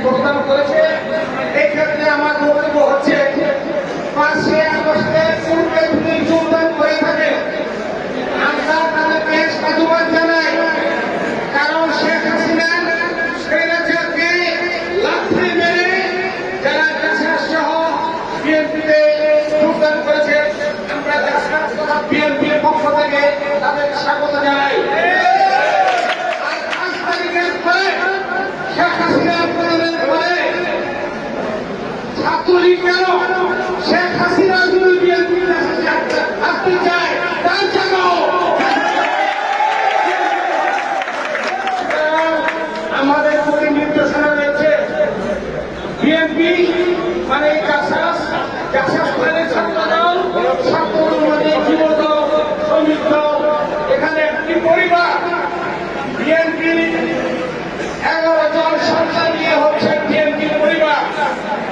প্রস্তাব করেছে। এই ক্ষেত্রে আমার বক্তব্য হচ্ছে 5 আগস্টের পূর্বে তিনি যোগদান করে থাকে, আমরা তাদেরকে সাধুবাদ জানাই। কারণ শেখ হাসিনা স্বৈরাচারকে লাথি মেরে যারা জাসাস সহ বিএনপিতে যোগদান করেছে, আমরা জাসাস তথা বিএনপির পক্ষ থেকে তাদেরকে স্বাগত জানাই। আর 5 তারিখের পরে শেখ হাসিনা পতনের পরে ছাত্রলীগ কেন শেখ হাসিনা যদি বিএনপির আসতে চায় তার জানাও। আমাদের প্রতি নির্দেশনা রয়েছে, বিএনপি মানে জাসাস মানে ছাত্রদল, ছাত্রদল মানে যুবদল, শ্রমিক দল, এখানে একটি পরিবার। বিএনপি 11 জন সন্তান নিয়ে হচ্ছে বিএনপি পরিবার।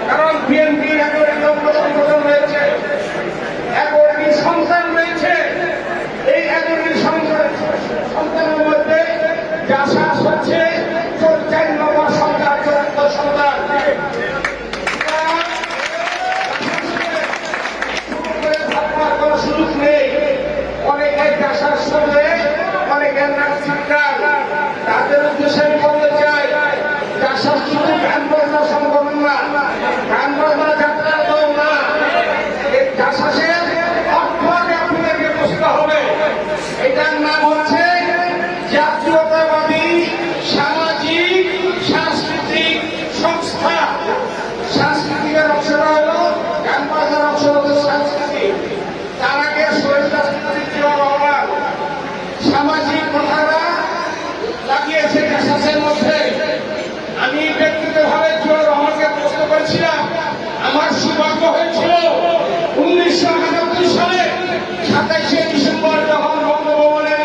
কারণ বিএনপির 11টি সংগঠন রয়েছে, 11টি সন্তান রয়েছে। এই 11টি সন্তানের মধ্যে জাসাস হচ্ছে 4 নম্বর সন্তান, 4 সন্তান। কোনো সুযোগ নেই। অনেকে জাসাস শুনলে অনেকের নাম শিক্ষার, তাদের উদ্দেশ্যে আমি বলতে চাই, জাসাস শুধু গান বাজনা সংগঠন না, গান বাজনা যাত্রা দল না। এই জাসাসের অর্থ আপনাদেরকে বুঝতে হবে। এটার নাম হচ্ছে জাতীয়তাবাদী সামাজিক সাংস্কৃতিক সংস্থা। সাংস্কৃতিকের অংশটা হলো গান বাজনার অংশ হলো সাংস্কৃতিক। তার আগে রহমান সামাজিক কথাটা লাগিয়েছে জাসাসের মধ্যে। আমি ব্যক্তিগতভাবে জিয়াউর রহমানকে প্রশ্ন করেছিলাম। আমার সৌভাগ্য হয়েছিল 1971 সালে 27শে ডিসেম্বর যখন বঙ্গভবনে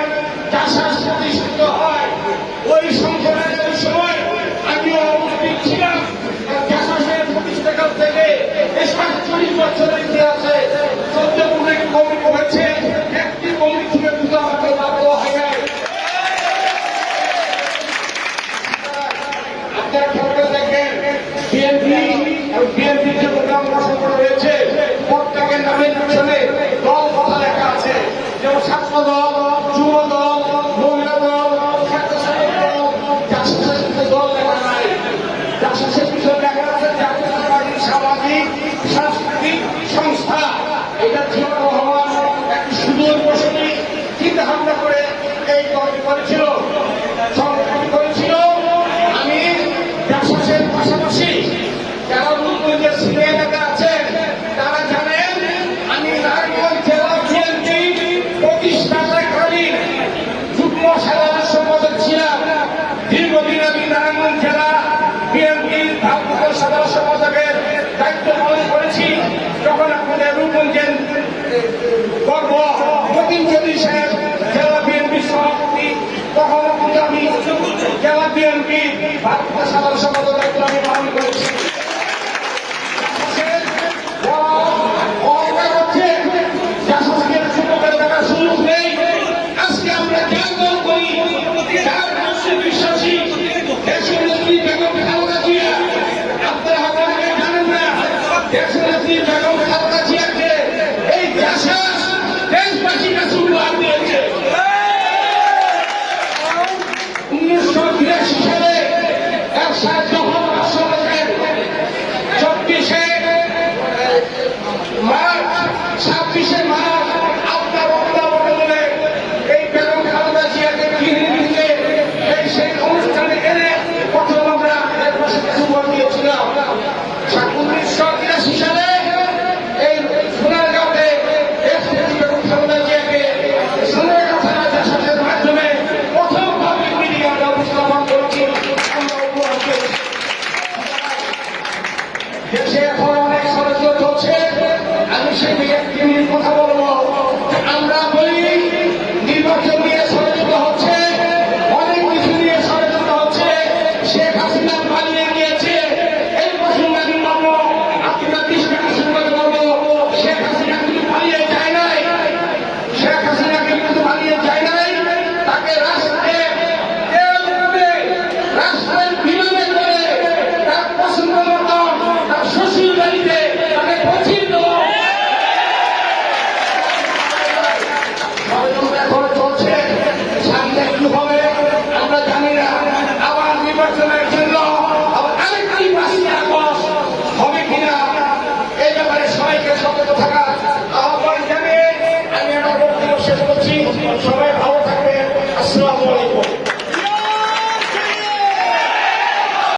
জাসাস প্রতিষ্ঠিত হয়। ওই সংগঠনের ওই সময় আমিও উপস্থিত ছিলাম। জাসাসের প্রতিষ্ঠাকাল থেকে 47 বছরের ইতিহাসে 14টি কমিটি হয়েছে, একটি কমিটি থেকে দুটো আমাকে বাধ্য হয় নাই। আপনারা খেয়াল করে দেখেন, বিএনপি যে প্রোগ্রাম সংগঠন রয়েছে, প্রত্যেকের নামের পিছনে দল কথা লেখা আছে। যেমন ছাত্র দল, যুব দল, মহিলা দল, স্বেচ্ছাসেবক দল। জাসাসের পিছনে দল লেখা নাই। জাসাসের পিছনে লেখা আছে জাতীয়তাবাদী সামাজিক সাংস্কৃতিক সংস্থা। এটা জিয়াউর রহমান একটি সুদূরপ্রসারী চিন্তা ভাবনা করে এই দলটি করেছিল, সংগঠনটি করেছিল। আমি জাসাসের পাশাপাশি যারা রূপগঞ্জের সিলে এলাকা আছেন তারা জানেন, আমি নারায়ণগঞ্জ জেলা বিএনপি প্রতিষ্ঠাকালীন যুগ্ম সাধারণ সম্পাদক ছিলাম। দীর্ঘদিন আমি নারায়ণগঞ্জ জেলা বিএনপির ভারপ্রাপ্ত সাধারণ সম্পাদকের দায়িত্ব পালন করেছি। যখন আপনাদের রূপগঞ্জের গর্ব মতিন চৌধুরী সাহেব জেলা বিএনপির সভাপতি, তখন আমি জেলা বিএনপি ভারপ্রাপ্ত সাধারণ সম্পাদক দায়িত্ব আমি পালন করেছি। সুযোগ নেই। আজকে আমরা যার দল করি, যার পক্ষে বিশ্বাসী, দেশনেত্রী বেগম খালেদা জিয়া। আপনারা হয়তো অনেকে জানেন না, দেশনেত্রী বেগম খালেদা জিয়াকে এই জাসাস দেশবাসীর কাছে উপহার দিয়েছে। 1983 সালে এরশাদ যখন রাষ্ট্রপতি 24শে মার্চ 26শে